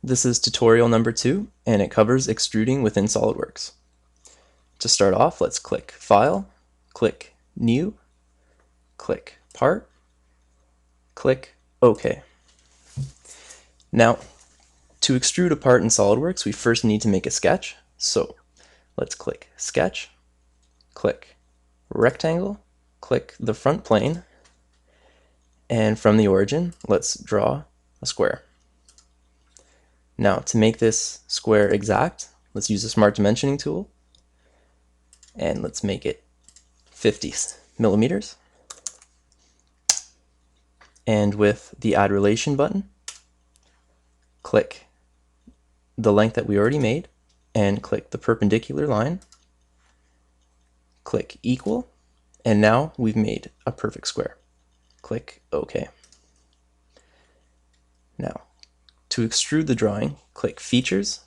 This is tutorial number 2, and it covers extruding within SOLIDWORks. To start off, let's click File, click New, click Part, click OK. Now, to extrude a part in SOLIDWORks, we first need to make a sketch. So let's click Sketch, click Rectangle, click the front plane, and from the origin, let's draw a square. Now, to make this square exact, let's use the Smart Dimensioning tool, and let's make it 50 millimeters. And with the Add Relation button, click the length that we already made, and click the perpendicular line, click Equal, and now we've made a perfect square. Click OK. Now, to extrude the drawing, click Features,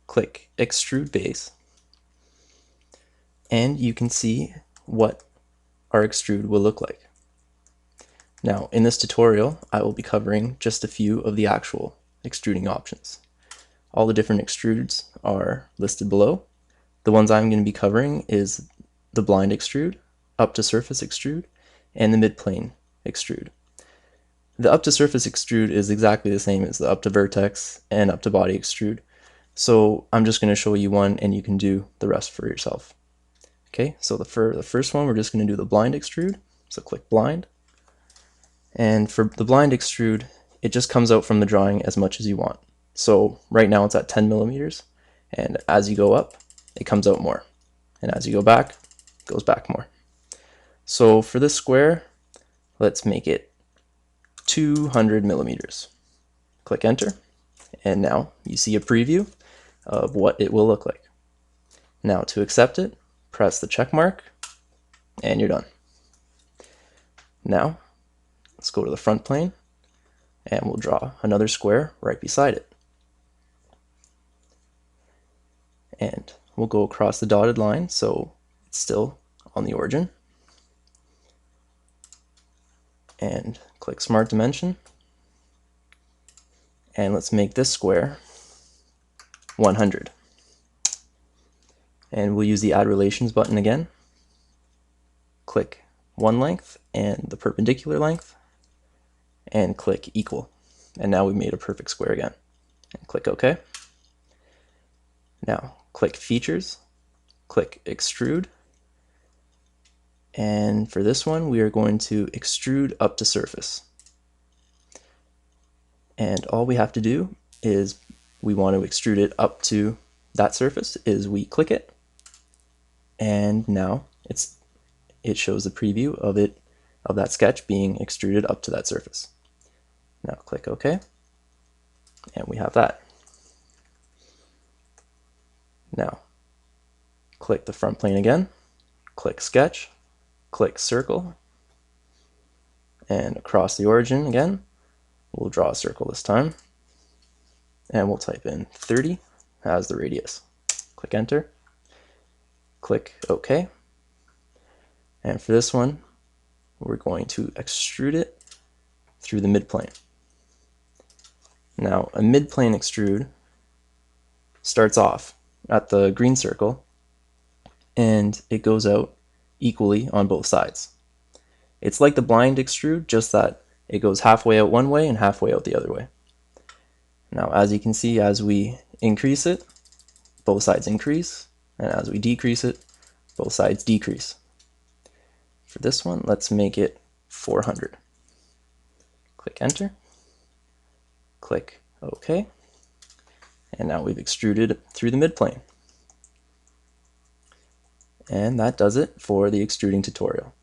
click Extrude Base, and you can see what our extrude will look like. Now, in this tutorial, I will be covering just a few of the actual extruding options. All the different extrudes are listed below. The ones I'm going to be covering is the blind extrude, up to surface extrude, and the mid-plane extrude. The up to surface extrude is exactly the same as the up to vertex and up to body extrude. So I'm just going to show you one and you can do the rest for yourself. Okay, so for the first one, we're just going to do the blind extrude. So click blind. And for the blind extrude, it just comes out from the drawing as much as you want. So right now it's at 10 millimeters. And as you go up, it comes out more. And as you go back, it goes back more. So for this square, let's make it 200 millimeters. Click enter, and now you see a preview of what it will look like. Now to accept it, press the check mark, and you're done. Now let's go to the front plane, and we'll draw another square right beside it. And we'll go across the dotted line so it's still on the origin. And click Smart Dimension, and let's make this square 100. And we'll use the Add Relations button again. Click one length and the perpendicular length, and click Equal. And now we've made a perfect square again. And click OK. Now click Features, click Extrude, and for this one we are going to extrude up to surface. And all we have to do is we want to extrude it up to that surface is we click it, and now it shows the preview of that sketch being extruded up to that surface. Now click OK, and we have that. Now click the front plane again, click Sketch, click Circle, and across the origin again, we'll draw a circle this time, and we'll type in 30 as the radius. Click enter, click OK, and for this one, we're going to extrude it through the midplane. Now, a midplane extrude starts off at the green circle, and it goes out equally on both sides. It's like the blind extrude, just that it goes halfway out one way and halfway out the other way. Now, as you can see, as we increase it, both sides increase, and as we decrease it, both sides decrease. For this one, let's make it 400. Click enter, click OK, and now we've extruded through the midplane. And that does it for the extruding tutorial.